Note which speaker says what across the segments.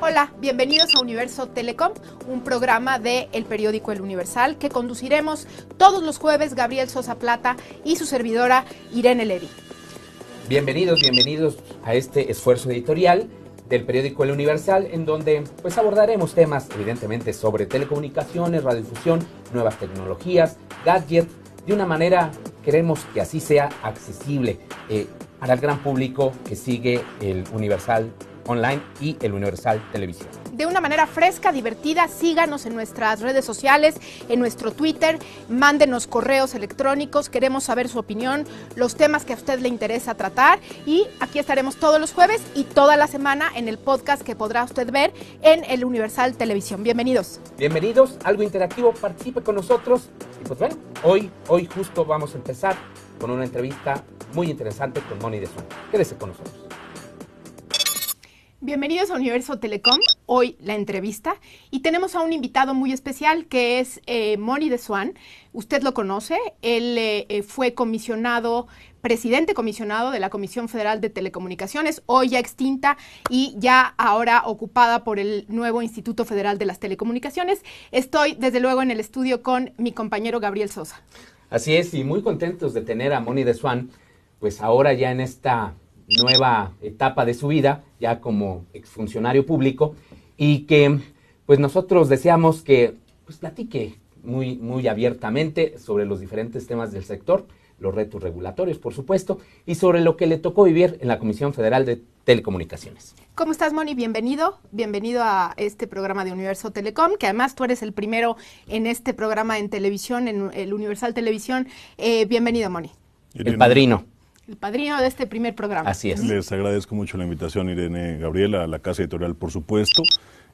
Speaker 1: Hola, bienvenidos a Universo Telecom, un programa de El Periódico El Universal que conduciremos todos los jueves Gabriel Sosa Plata y su servidora Irene Levy.
Speaker 2: Bienvenidos a este esfuerzo editorial del periódico El Universal, en donde pues abordaremos temas evidentemente sobre telecomunicaciones, radiodifusión, nuevas tecnologías, gadgets, de una manera queremos que así sea accesible para el gran público que sigue el Universal Online y el Universal Televisión.
Speaker 1: De una manera fresca, divertida, síganos en nuestras redes sociales, en nuestro Twitter, mándenos correos electrónicos, queremos saber su opinión, los temas que a usted le interesa tratar y aquí estaremos todos los jueves y toda la semana en el podcast que podrá usted ver en el Universal Televisión. Bienvenidos.
Speaker 2: Bienvenidos, algo interactivo, participe con nosotros y pues bueno, hoy justo vamos a empezar con una entrevista muy interesante con Moni de Swan. Quédese con nosotros.
Speaker 1: Bienvenidos a Universo Telecom, hoy la entrevista, y tenemos a un invitado muy especial que es Moni de Swan. Usted lo conoce, él fue presidente comisionado de la Comisión Federal de Telecomunicaciones, hoy ya extinta y ya ahora ocupada por el nuevo Instituto Federal de las Telecomunicaciones. Estoy desde luego en el estudio con mi compañero Gabriel Sosa.
Speaker 2: Así es, y muy contentos de tener a Moni de Swan, pues ahora ya en esta nueva etapa de su vida, ya como exfuncionario público, y que pues nosotros deseamos que pues platique muy abiertamente sobre los diferentes temas del sector, los retos regulatorios, por supuesto, y sobre lo que le tocó vivir en la Comisión Federal de Telecomunicaciones.
Speaker 1: ¿Cómo estás, Moni? Bienvenido a este programa de Universo Telecom, que además tú eres el primero en este programa en televisión, en el Universal Televisión. Bienvenido, Moni.
Speaker 2: El padrino.
Speaker 1: El padrino de este primer programa.
Speaker 2: Así es.
Speaker 3: Les agradezco mucho la invitación, Irene, Gabriela, a la Casa Editorial, por supuesto,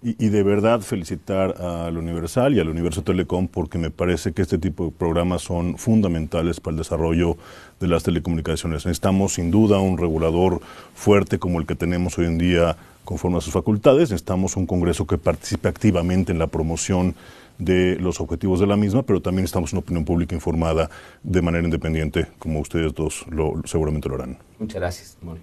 Speaker 3: y de verdad felicitar al Universal y al Universo Telecom porque me parece que este tipo de programas son fundamentales para el desarrollo de las telecomunicaciones. Necesitamos sin duda un regulador fuerte como el que tenemos hoy en día conforme a sus facultades. Necesitamos un Congreso que participe activamente en la promoción de los objetivos de la misma, pero también estamos en una opinión pública informada de manera independiente, como ustedes dos seguramente lo harán.
Speaker 2: Muchas gracias, Moni.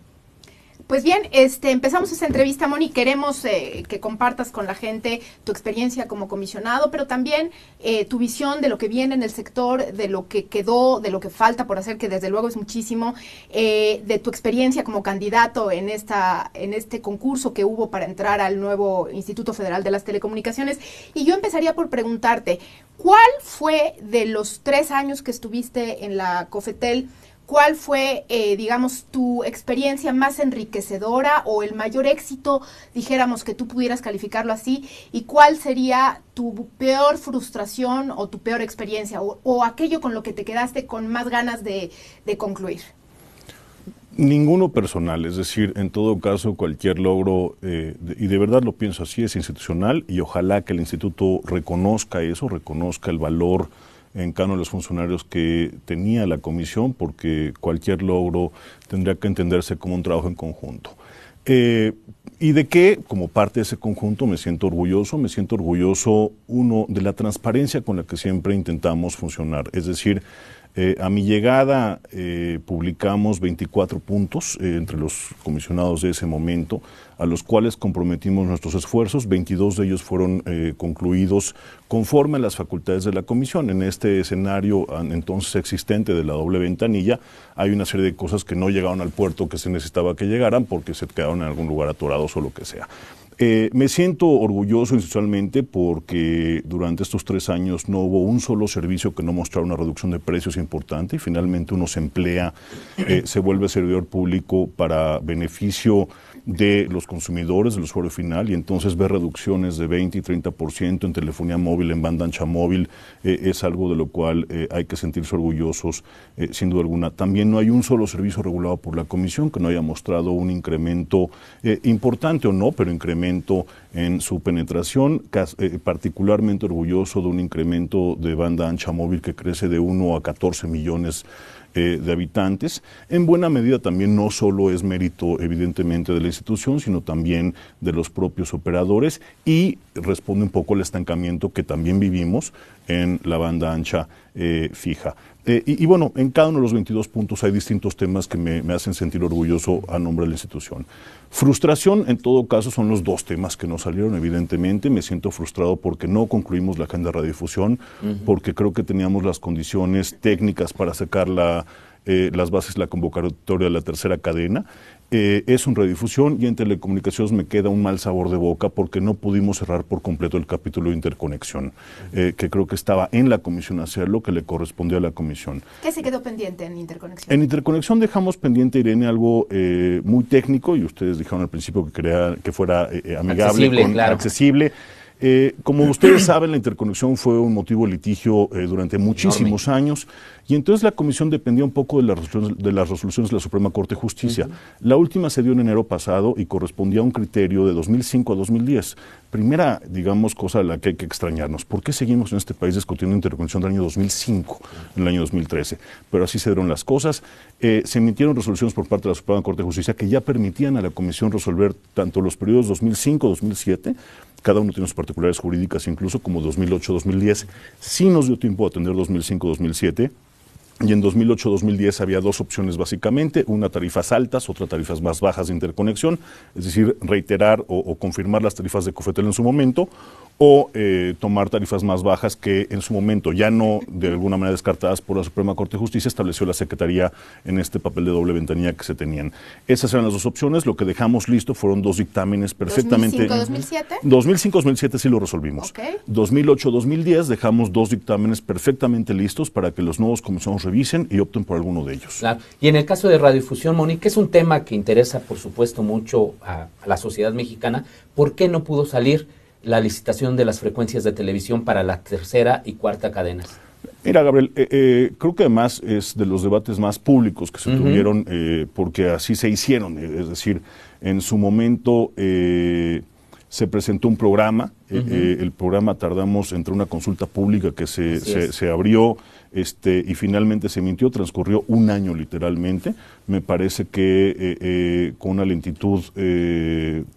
Speaker 1: Pues bien, empezamos esta entrevista, Moni. Queremos que compartas con la gente tu experiencia como comisionado, pero también tu visión de lo que viene en el sector, de lo que quedó, de lo que falta por hacer, que desde luego es muchísimo, de tu experiencia como candidato en este concurso que hubo para entrar al nuevo Instituto Federal de las Telecomunicaciones. Y yo empezaría por preguntarte, ¿cuál fue de los 3 años que estuviste en la COFETEL, cuál fue, digamos, tu experiencia más enriquecedora o el mayor éxito, dijéramos que tú pudieras calificarlo así, y cuál sería tu peor frustración o tu peor experiencia o aquello con lo que te quedaste con más ganas de concluir?
Speaker 3: Ninguno personal, es decir, en todo caso cualquier logro, y de verdad lo pienso así, es institucional y ojalá que el instituto reconozca eso, reconozca el valor en cada uno de los funcionarios que tenía la comisión, porque cualquier logro tendría que entenderse como un trabajo en conjunto. Y de que, como parte de ese conjunto, me siento orgulloso, uno, de la transparencia con la que siempre intentamos funcionar, es decir, a mi llegada publicamos 24 puntos entre los comisionados de ese momento, a los cuales comprometimos nuestros esfuerzos. 22 de ellos fueron concluidos conforme a las facultades de la comisión. En este escenario entonces existente de la doble ventanilla, hay una serie de cosas que no llegaron al puerto que se necesitaba que llegaran porque se quedaron en algún lugar atorados o lo que sea. Me siento orgulloso institucionalmente porque durante estos 3 años no hubo un solo servicio que no mostrara una reducción de precios importante y finalmente uno se emplea, se vuelve servidor público para beneficio de los consumidores, del usuario final, y entonces ver reducciones de 20 y 30% en telefonía móvil, en banda ancha móvil, es algo de lo cual hay que sentirse orgullosos, sin duda alguna. También no hay un solo servicio regulado por la Comisión que no haya mostrado un incremento importante o no, pero incremento en su penetración, particularmente orgulloso de un incremento de banda ancha móvil que crece de 1 a 14 millones de habitantes. En buena medida también no solo es mérito evidentemente de la institución, sino también de los propios operadores y responde un poco al estancamiento que también vivimos en la banda ancha fija. Y bueno, en cada uno de los 22 puntos hay distintos temas que me hacen sentir orgulloso a nombre de la institución. Frustración, en todo caso, son los dos temas que no salieron, evidentemente. Me siento frustrado porque no concluimos la agenda de radiodifusión, porque creo que teníamos las condiciones técnicas para sacar las bases de la convocatoria de la tercera cadena. Es un radiodifusión, y en telecomunicaciones me queda un mal sabor de boca porque no pudimos cerrar por completo el capítulo de interconexión, que creo que estaba en la comisión hacerlo, que le correspondía a la comisión.
Speaker 1: ¿Qué se quedó pendiente en interconexión?
Speaker 3: En interconexión dejamos pendiente, Irene, algo muy técnico, y ustedes dijeron al principio que fuera amigable, accesible. Como ustedes saben, la interconexión fue un motivo de litigio durante muchísimos años, y entonces la comisión dependía un poco de las resoluciones de la Suprema Corte de Justicia. La última se dio en enero pasado y correspondía a un criterio de 2005 a 2010. Primera, digamos, cosa a la que hay que extrañarnos. ¿Por qué seguimos en este país discutiendo interconexión del año 2005, en el año 2013? Pero así se dieron las cosas. Se emitieron resoluciones por parte de la Suprema Corte de Justicia que ya permitían a la comisión resolver tanto los periodos 2005-2007, cada uno tiene sus particularidades jurídicas, incluso como 2008-2010. Sí nos dio tiempo de atender 2005-2007, y en 2008-2010 había dos opciones básicamente: una, tarifas altas; otra, tarifas más bajas de interconexión, es decir, reiterar o confirmar las tarifas de Cofetel en su momento, o tomar tarifas más bajas que en su momento, ya no de alguna manera descartadas por la Suprema Corte de Justicia, estableció la Secretaría en este papel de doble ventanilla que se tenían. Esas eran las dos opciones. Lo que dejamos listo fueron dos dictámenes perfectamente...
Speaker 1: ¿2005-2007?
Speaker 3: 2005-2007 sí lo resolvimos.
Speaker 1: Okay.
Speaker 3: 2008-2010 dejamos dos dictámenes perfectamente listos para que los nuevos comisionados revisen y opten por alguno de ellos.
Speaker 2: Claro. Y en el caso de radiodifusión, Mónica, es un tema que interesa, por supuesto, mucho a la sociedad mexicana. ¿Por qué no pudo salir la licitación de las frecuencias de televisión para la tercera y cuarta cadenas?
Speaker 3: Mira, Gabriel, creo que además es de los debates más públicos que se tuvieron, porque así se hicieron. Es decir, en su momento se presentó un programa, el programa tardamos entre una consulta pública que se abrió y finalmente se emitió, transcurrió un año literalmente. Me parece que con una lentitud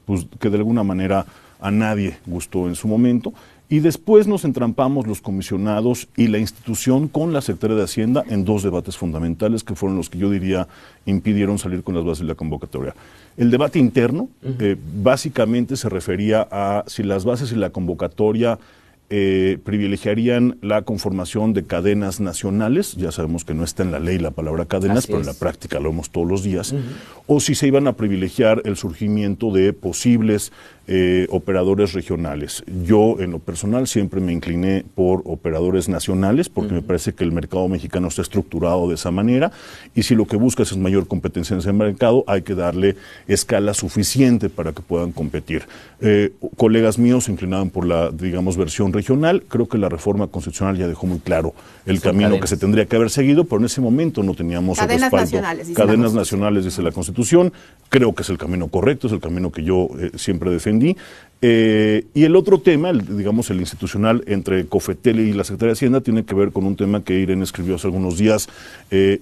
Speaker 3: pues, que de alguna manera a nadie gustó en su momento, y después nos entrampamos los comisionados y la institución con la Secretaría de Hacienda en dos debates fundamentales que fueron los que yo diría impidieron salir con las bases de la convocatoria. El debate interno básicamente se refería a si las bases y la convocatoria privilegiarían la conformación de cadenas nacionales. Ya sabemos que no está en la ley la palabra cadenas, pero en la práctica lo vemos todos los días, o si se iban a privilegiar el surgimiento de posibles operadores regionales. Yo, en lo personal, siempre me incliné por operadores nacionales, porque me parece que el mercado mexicano está estructurado de esa manera, y si lo que buscas es mayor competencia en ese mercado, hay que darle escala suficiente para que puedan competir. Colegas míos se inclinaban por la, digamos, versión regional. Creo que la reforma constitucional ya dejó muy claro el camino que se tendría que haber seguido, pero en ese momento no teníamos el respaldo. Cadenas nacionales, dice la Constitución. Creo que es el camino correcto, es el camino que yo siempre defendí. Y el otro tema, digamos el institucional entre Cofetel y la Secretaría de Hacienda, tiene que ver con un tema que Irene escribió hace algunos días,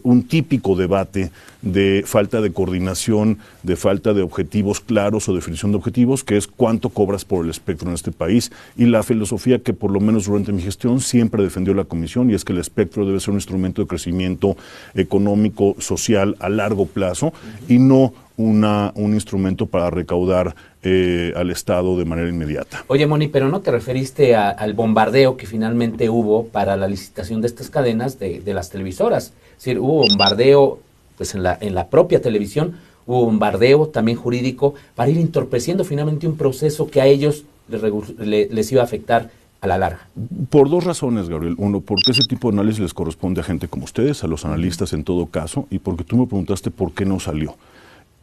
Speaker 3: un típico debate de falta de coordinación, de falta de objetivos claros o definición de objetivos, que es cuánto cobras por el espectro en este país, y la filosofía que por lo menos durante mi gestión siempre defendió la Comisión, y es que el espectro debe ser un instrumento de crecimiento económico, social a largo plazo, y no un instrumento para recaudar al Estado de manera inmediata.
Speaker 2: Oye, Moni, pero ¿no te referiste al bombardeo que finalmente hubo para la licitación de estas cadenas de las televisoras? Es decir, hubo bombardeo pues en la propia televisión, hubo bombardeo también jurídico para ir entorpeciendo finalmente un proceso que a ellos les iba a afectar a la larga.
Speaker 3: Por dos razones, Gabriel. Uno, porque ese tipo de análisis les corresponde a gente como ustedes, a los analistas en todo caso, y porque tú me preguntaste por qué no salió.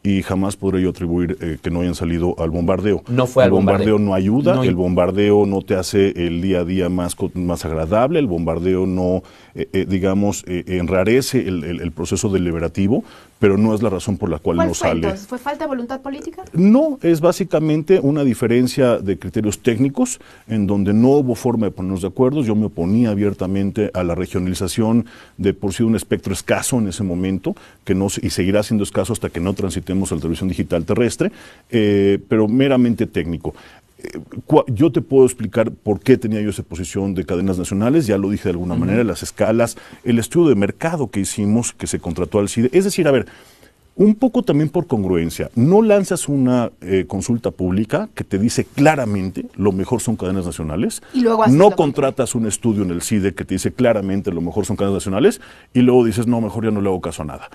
Speaker 3: Y jamás podré yo atribuir que no hayan salido al bombardeo.
Speaker 2: No fue al bombardeo.
Speaker 3: El bombardeo no ayuda, el bombardeo no te hace el día a día más agradable, el bombardeo no, enrarece el proceso deliberativo, pero no es la razón por la cual no sale.
Speaker 1: Entonces, ¿fue falta de voluntad política?
Speaker 3: No, es básicamente una diferencia de criterios técnicos en donde no hubo forma de ponernos de acuerdo. Yo me oponía abiertamente a la regionalización de por sí un espectro escaso en ese momento, y seguirá siendo escaso hasta que no transitemos a la televisión digital terrestre, pero meramente técnico. Yo te puedo explicar por qué tenía yo esa posición de cadenas nacionales, ya lo dije de alguna manera, las escalas, el estudio de mercado que hicimos, que se contrató al CIDE. Es decir, a ver, un poco también por congruencia, no lanzas una consulta pública que te dice claramente lo mejor son cadenas nacionales,
Speaker 1: y luego
Speaker 3: no contratas un estudio en el CIDE que te dice claramente lo mejor son cadenas nacionales y luego dices, no, mejor ya no le hago caso a nada.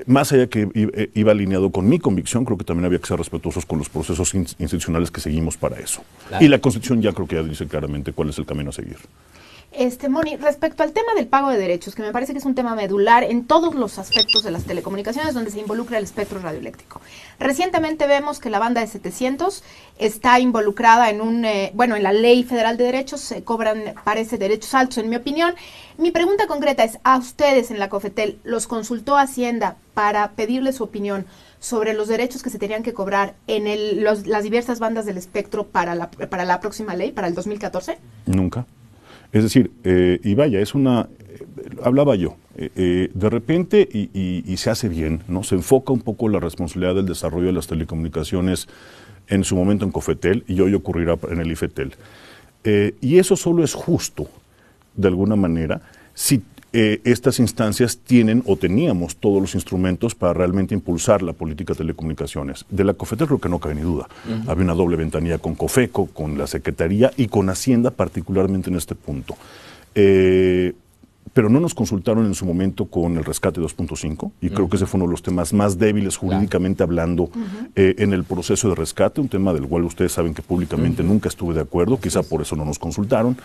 Speaker 3: Más allá que iba alineado con mi convicción, creo que también había que ser respetuosos con los procesos institucionales que seguimos para eso. Claro. Y la Constitución ya creo que ya dice claramente cuál es el camino a seguir.
Speaker 1: Moni, respecto al tema del pago de derechos, que me parece que es un tema medular en todos los aspectos de las telecomunicaciones donde se involucra el espectro radioeléctrico. Recientemente vemos que la banda de 700 está involucrada en en la Ley Federal de Derechos, se cobran, parece, derechos altos, en mi opinión. Mi pregunta concreta es, ¿a ustedes en la COFETEL los consultó Hacienda para pedirle su opinión sobre los derechos que se tenían que cobrar en las diversas bandas del espectro para la próxima ley, para el 2014?
Speaker 3: Nunca. Es decir, y vaya, hablaba yo, de repente, y se hace bien, ¿no? Se enfoca un poco la responsabilidad del desarrollo de las telecomunicaciones en su momento en COFETEL y hoy ocurrirá en el IFETEL. Y eso solo es justo, de alguna manera, si estas instancias tienen o teníamos todos los instrumentos para realmente impulsar la política de telecomunicaciones. De la COFETEL creo que no cabe ni duda. Había una doble ventanilla con COFECO, con la Secretaría y con Hacienda, particularmente en este punto. Pero no nos consultaron en su momento con el rescate 2.5 y creo que ese fue uno de los temas más débiles jurídicamente hablando en el proceso de rescate, un tema del cual ustedes saben que públicamente nunca estuve de acuerdo, quizá por eso no nos consultaron.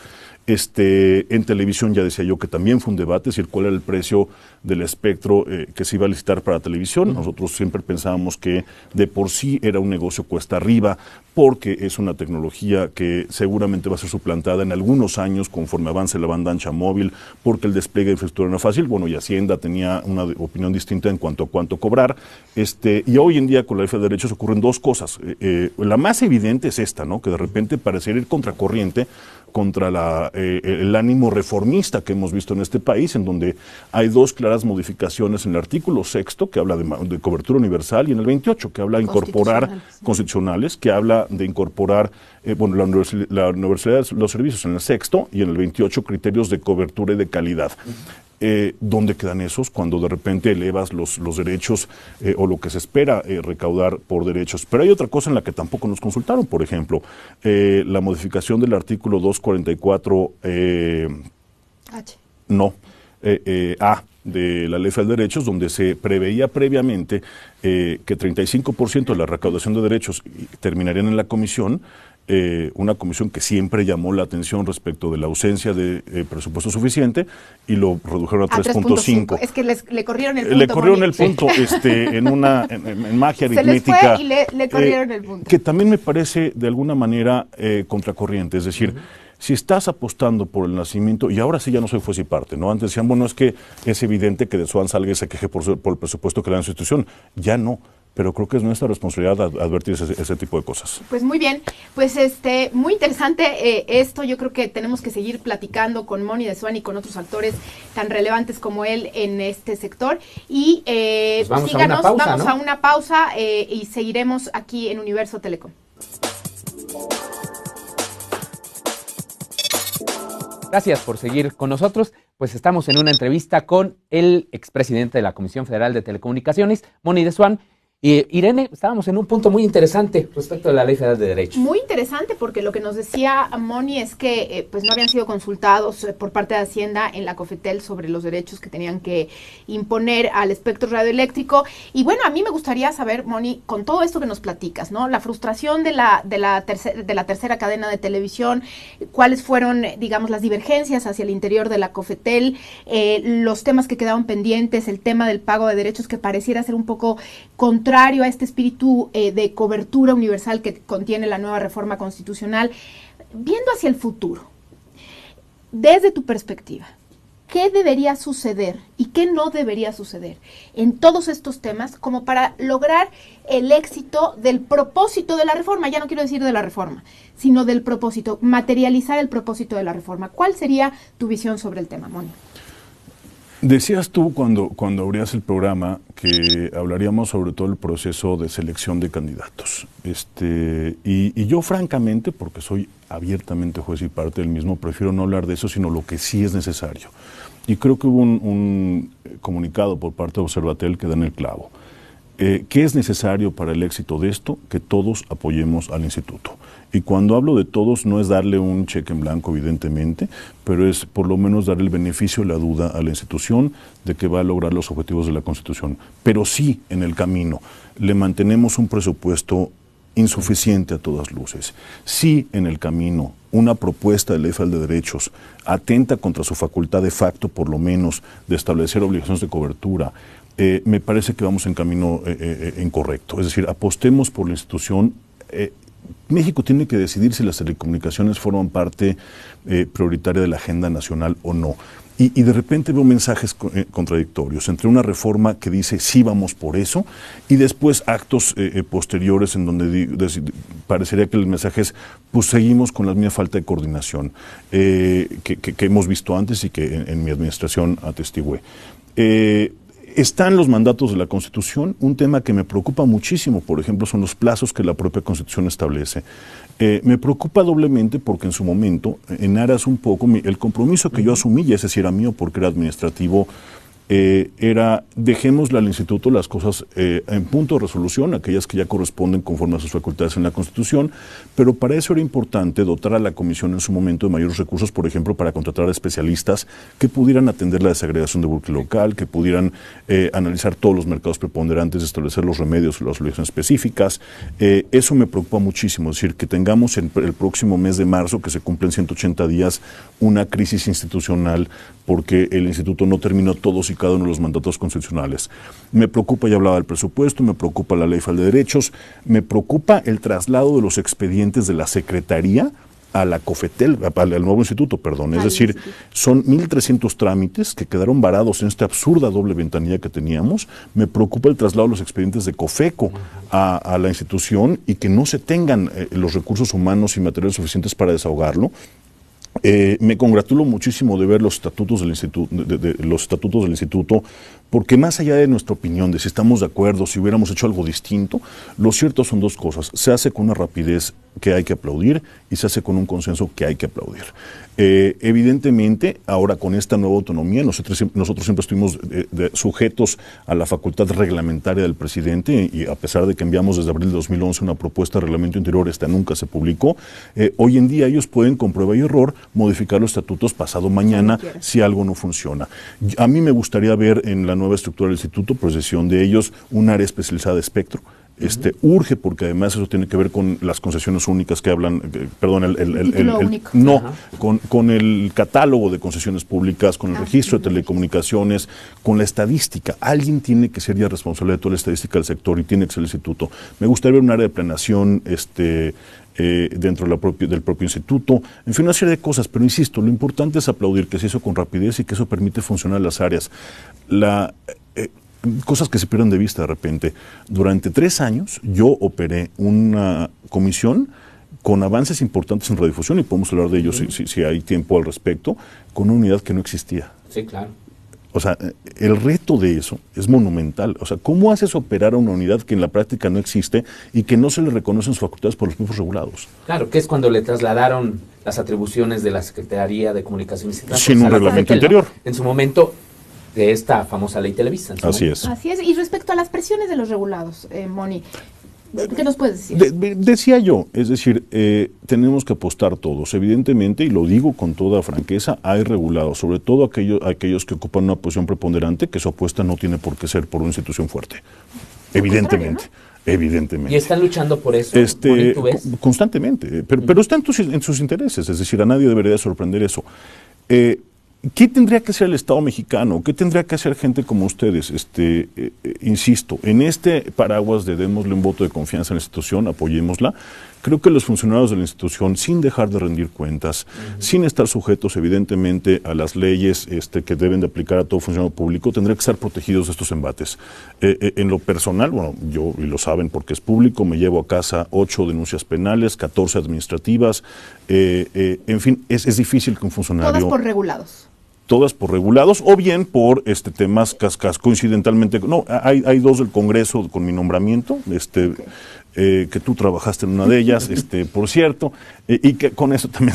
Speaker 3: En televisión ya decía yo que también fue un debate, es decir, cuál era el precio del espectro que se iba a licitar para televisión. Nosotros siempre pensábamos que de por sí era un negocio cuesta arriba, porque es una tecnología que seguramente va a ser suplantada en algunos años conforme avance la banda ancha móvil, porque el despliegue de infraestructura no es fácil. Bueno, y Hacienda tenía una opinión distinta en cuanto a cuánto cobrar. Y hoy en día con la ley de derechos ocurren dos cosas. La más evidente es esta, ¿no? Que de repente pareciera ir contracorriente contra el ánimo reformista que hemos visto en este país, en donde hay dos claras modificaciones en el artículo 6, que habla de cobertura universal, y en el 28, que habla de incorporar constitucionales, que habla de incorporar la universalidad de los servicios en el 6 y en el 28 criterios de cobertura y de calidad. ¿Dónde quedan esos cuando de repente elevas los derechos o lo que se espera recaudar por derechos? Pero hay otra cosa en la que tampoco nos consultaron, por ejemplo, la modificación del artículo 244 A de la Ley Federal de Derechos, donde se preveía previamente que 35% de la recaudación de derechos terminarían en la comisión. Una comisión que siempre llamó la atención respecto de la ausencia de presupuesto suficiente y lo redujeron a 3.5.
Speaker 1: Es que le corrieron el punto.
Speaker 3: Le corrieron el punto en magia aritmética.
Speaker 1: Se les fue y le corrieron el punto.
Speaker 3: Que también me parece de alguna manera contracorriente. Es decir, si estás apostando por el nacimiento, y ahora sí ya no soy juez y parte, ¿no? Antes decían, bueno, es que es evidente que de Swan salga y se queje por el presupuesto que le da en su institución. Ya no. Pero creo que es nuestra responsabilidad advertir ese tipo de cosas.
Speaker 1: Pues muy bien, pues muy interesante esto. Yo creo que tenemos que seguir platicando con Moni de Swan y con otros actores tan relevantes como él en este sector. Y
Speaker 2: pues
Speaker 1: síganos, vamos
Speaker 2: a
Speaker 1: una pausa y seguiremos aquí en Universo Telecom.
Speaker 2: Gracias por seguir con nosotros. Pues estamos en una entrevista con el expresidente de la Comisión Federal de Telecomunicaciones, Moni de Swan. Irene, estábamos en un punto muy interesante respecto a la Ley Federal de Derechos.
Speaker 1: Muy interesante, porque lo que nos decía Moni es que pues no habían sido consultados por parte de Hacienda en la COFETEL sobre los derechos que tenían que imponer al espectro radioeléctrico. Y bueno, a mí me gustaría saber, Moni, con todo esto que nos platicas, ¿no? La frustración de la tercera cadena de televisión, cuáles fueron, digamos, las divergencias hacia el interior de la COFETEL, los temas que quedaban pendientes, el tema del pago de derechos que pareciera ser un poco contrario a este espíritu de cobertura universal que contiene la nueva reforma constitucional. Viendo hacia el futuro, desde tu perspectiva, ¿qué debería suceder y qué no debería suceder en todos estos temas como para lograr el éxito del propósito de la reforma? Ya no quiero decir de la reforma, sino del propósito, materializar el propósito de la reforma. ¿Cuál sería tu visión sobre el tema, Moni?
Speaker 3: Decías tú cuando abrías el programa que hablaríamos sobre todo el proceso de selección de candidatos. Y yo francamente, porque soy abiertamente juez y parte del mismo, prefiero no hablar de eso, sino lo que sí es necesario. Y creo que hubo un comunicado por parte de Observatel que da en el clavo. ¿Qué es necesario para el éxito de esto? Que todos apoyemos al instituto. Y cuando hablo de todos, no es darle un cheque en blanco, evidentemente, pero es por lo menos darle el beneficio de la duda a la institución de que va a lograr los objetivos de la Constitución. Pero sí, en el camino, le mantenemos un presupuesto insuficiente a todas luces. Sí, en el camino, una propuesta de ley federal de derechos atenta contra su facultad de facto, por lo menos, de establecer obligaciones de cobertura. Me parece que vamos en camino incorrecto. Es decir, apostemos por la institución. México tiene que decidir si las telecomunicaciones forman parte prioritaria de la agenda nacional o no. Y de repente veo mensajes contradictorios entre una reforma que dice sí vamos por eso y después actos posteriores en donde parecería que el mensaje es pues seguimos con la misma falta de coordinación que hemos visto antes y que en mi administración atestigué. Están los mandatos de la Constitución. Un tema que me preocupa muchísimo, por ejemplo, son los plazos que la propia Constitución establece. Me preocupa doblemente porque en su momento, en aras un poco, el compromiso que yo asumí, y ese sí era mío porque era administrativo, era dejémosle al instituto las cosas en punto de resolución, aquellas que ya corresponden conforme a sus facultades en la Constitución, pero para eso era importante dotar a la comisión en su momento de mayores recursos, por ejemplo, para contratar a especialistas que pudieran atender la desagregación de búsqueda local, que pudieran analizar todos los mercados preponderantes, establecer los remedios o las soluciones específicas. Eso me preocupa muchísimo, es decir, que tengamos en el próximo mes de marzo, que se cumplen 180 días, una crisis institucional porque el instituto no terminó todos y cada uno de los mandatos constitucionales. Me preocupa, ya hablaba del presupuesto, me preocupa la ley federal de derechos, me preocupa el traslado de los expedientes de la Secretaría a la COFETEL, al nuevo instituto, perdón. Es decir, son 1.300 trámites que quedaron varados en esta absurda doble ventanilla que teníamos. Me preocupa el traslado de los expedientes de COFECO a la institución y que no se tengan los recursos humanos y materiales suficientes para desahogarlo. Me congratulo muchísimo de ver los estatutos del instituto, porque más allá de nuestra opinión, de si estamos de acuerdo, si hubiéramos hecho algo distinto, lo cierto son dos cosas. Se hace con una rapidez que hay que aplaudir y se hace con un consenso que hay que aplaudir. Evidentemente, ahora con esta nueva autonomía, nosotros siempre estuvimos sujetos a la facultad reglamentaria del presidente y a pesar de que enviamos desde abril de 2011 una propuesta de reglamento interior, esta nunca se publicó. Hoy en día ellos pueden, con prueba y error, modificar los estatutos pasado mañana si algo no funciona. A mí me gustaría ver en la nueva estructura del instituto, por decisión de ellos, un área especializada de espectro. Urge, porque además eso tiene que ver con las concesiones únicas que hablan, con el catálogo de concesiones públicas, con el registro de telecomunicaciones, con la estadística. Alguien tiene que ser ya responsable de toda la estadística del sector y tiene que ser el instituto. Me gustaría ver un área de planeación dentro del propio instituto, en fin, una serie de cosas, pero insisto, lo importante es aplaudir que se hizo con rapidez y que eso permite funcionar las áreas. Cosas que se pierden de vista de repente. Durante 3 años yo operé una comisión con avances importantes en radiodifusión, y podemos hablar de ellos si hay tiempo al respecto, con una unidad que no existía.
Speaker 2: Sí, claro.
Speaker 3: O sea, el reto de eso es monumental. O sea, ¿cómo haces operar a una unidad que en la práctica no existe y que no se le reconocen sus facultades por los mismos regulados?
Speaker 2: Claro, que es cuando le trasladaron las atribuciones de la Secretaría de Comunicaciones y Transportes
Speaker 3: sin un reglamento interior.
Speaker 2: ¿No? En su momento, de esta famosa ley Televisa.
Speaker 3: Así es.
Speaker 1: Así es. Y respecto a las presiones de los regulados, Moni, ¿qué nos puedes decir?
Speaker 3: Decía yo, es decir, tenemos que apostar todos. Evidentemente, y lo digo con toda franqueza, hay regulados, sobre todo aquellos que ocupan una posición preponderante, que su apuesta no tiene por qué ser por una institución fuerte. Evidentemente. Evidentemente.
Speaker 2: Y están luchando por eso,
Speaker 3: Moni, ¿tú ves? Constantemente, pero está en sus intereses, es decir, a nadie debería sorprender eso. ¿Qué tendría que hacer el Estado mexicano? ¿Qué tendría que hacer gente como ustedes? Insisto, en este paraguas de démosle un voto de confianza a la institución, apoyémosla. Creo que los funcionarios de la institución, sin dejar de rendir cuentas, sin estar sujetos evidentemente a las leyes que deben de aplicar a todo funcionario público, tendrían que estar protegidos de estos embates. En lo personal, bueno, yo, y lo saben porque es público, me llevo a casa 8 denuncias penales, 14 administrativas, en fin, es difícil que un funcionario...
Speaker 1: Todas por regulados.
Speaker 3: todas por regulados o bien por temas coincidentalmente. No, hay dos del Congreso con mi nombramiento, que tú trabajaste en una de ellas, por cierto, y que con eso también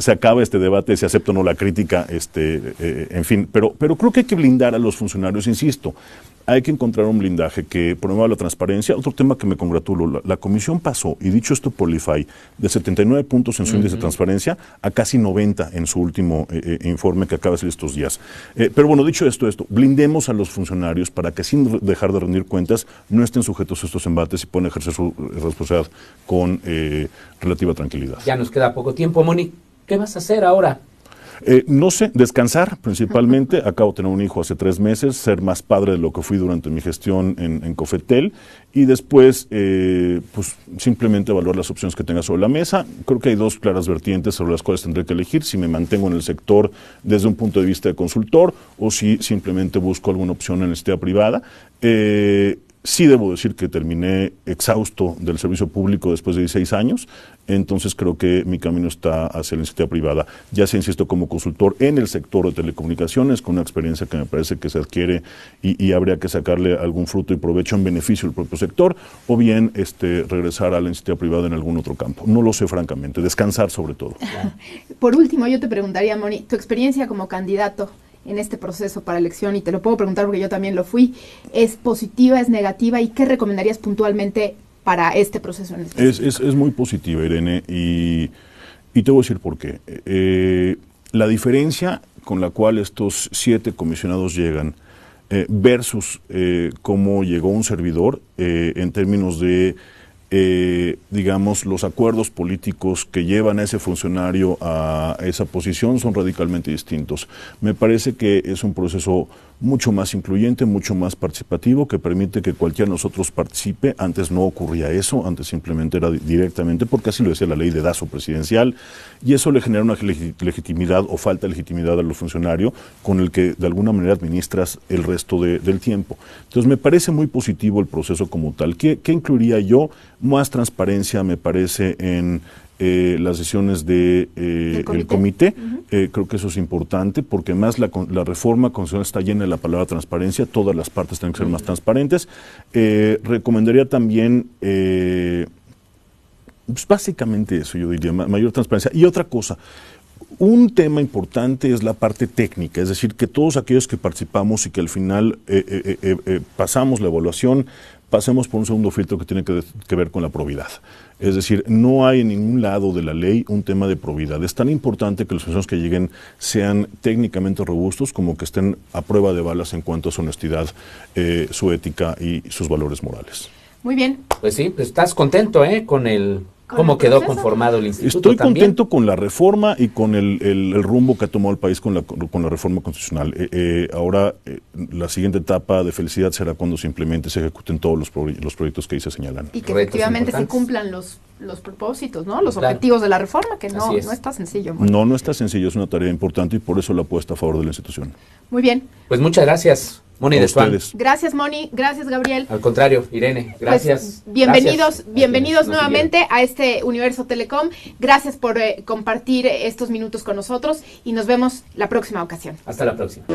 Speaker 3: se acaba este debate, si acepto o no la crítica, en fin, pero creo que hay que blindar a los funcionarios, insisto. Hay que encontrar un blindaje que promueva la transparencia. Otro tema que me congratulo, la comisión pasó, y dicho esto por el IFAI, de 79 puntos en su índice de transparencia a casi 90 en su último informe que acaba de salir estos días. Pero bueno, dicho esto, blindemos a los funcionarios para que sin dejar de rendir cuentas no estén sujetos a estos embates y puedan ejercer su responsabilidad con relativa tranquilidad.
Speaker 2: Ya nos queda poco tiempo, Moni. ¿Qué vas a hacer ahora?
Speaker 3: No sé, descansar principalmente. Acabo de tener un hijo hace 3 meses, ser más padre de lo que fui durante mi gestión en Cofetel y después pues simplemente evaluar las opciones que tenga sobre la mesa. Creo que hay 2 claras vertientes sobre las cuales tendré que elegir: si me mantengo en el sector desde un punto de vista de consultor o si simplemente busco alguna opción en la iniciativa privada. Sí debo decir que terminé exhausto del servicio público después de 16 años, entonces creo que mi camino está hacia la iniciativa privada, ya sea, insisto, como consultor en el sector de telecomunicaciones, con una experiencia que me parece que se adquiere y habría que sacarle algún fruto y provecho en beneficio del propio sector, o bien regresar a la iniciativa privada en algún otro campo. No lo sé, francamente, descansar sobre todo.
Speaker 1: Por último, yo te preguntaría, Moni, tu experiencia como candidato en este proceso para elección, y te lo puedo preguntar porque yo también lo fui, ¿es positiva, es negativa, y qué recomendarías puntualmente para este proceso en específico?
Speaker 3: Es muy positiva, Irene, y te voy a decir por qué. La diferencia con la cual estos 7 comisionados llegan versus cómo llegó un servidor en términos de digamos, los acuerdos políticos que llevan a ese funcionario a esa posición son radicalmente distintos. Me parece que es un proceso mucho más incluyente, mucho más participativo, que permite que cualquiera de nosotros participe. Antes no ocurría eso, antes simplemente era directamente, porque así lo decía la ley de dedazo presidencial, y eso le genera una legitimidad o falta de legitimidad a los funcionarios con el que de alguna manera administras el resto del tiempo. Entonces me parece muy positivo el proceso como tal. ¿Qué incluiría yo? Más transparencia, me parece, en las sesiones del comité. Creo que eso es importante, porque además la reforma constitucional está llena de la palabra transparencia. Todas las partes tienen que ser más transparentes. Recomendaría también, pues básicamente eso, yo diría, mayor transparencia. Y otra cosa, un tema importante es la parte técnica, es decir, que todos aquellos que participamos y que al final pasamos la evaluación, pasemos por un segundo filtro que tiene que ver con la probidad. Es decir, no hay en ningún lado de la ley un tema de probidad. Es tan importante que los funcionarios que lleguen sean técnicamente robustos como que estén a prueba de balas en cuanto a su honestidad, su ética y sus valores morales.
Speaker 1: Muy bien.
Speaker 2: Pues sí, pues estás contento, con cómo quedó conformado el instituto.
Speaker 3: Estoy contento con la reforma y con el rumbo que ha tomado el país con la reforma constitucional. Ahora, la siguiente etapa de felicidad será cuando se ejecuten todos los proyectos que ahí se señalan.
Speaker 1: Y que efectivamente se cumplan los propósitos, ¿no? Los objetivos de la reforma, que no está sencillo.
Speaker 3: No está sencillo, es una tarea importante y por eso la apuesta a favor de la institución.
Speaker 1: Muy bien.
Speaker 2: Pues muchas gracias, Moni de Swan.
Speaker 1: Gracias, Moni. Gracias, Gabriel.
Speaker 2: Al contrario, Irene, gracias.
Speaker 1: Pues, bienvenidos nuevamente a este Universo Telecom. Gracias por compartir estos minutos con nosotros y nos vemos la próxima ocasión.
Speaker 2: Hasta la próxima.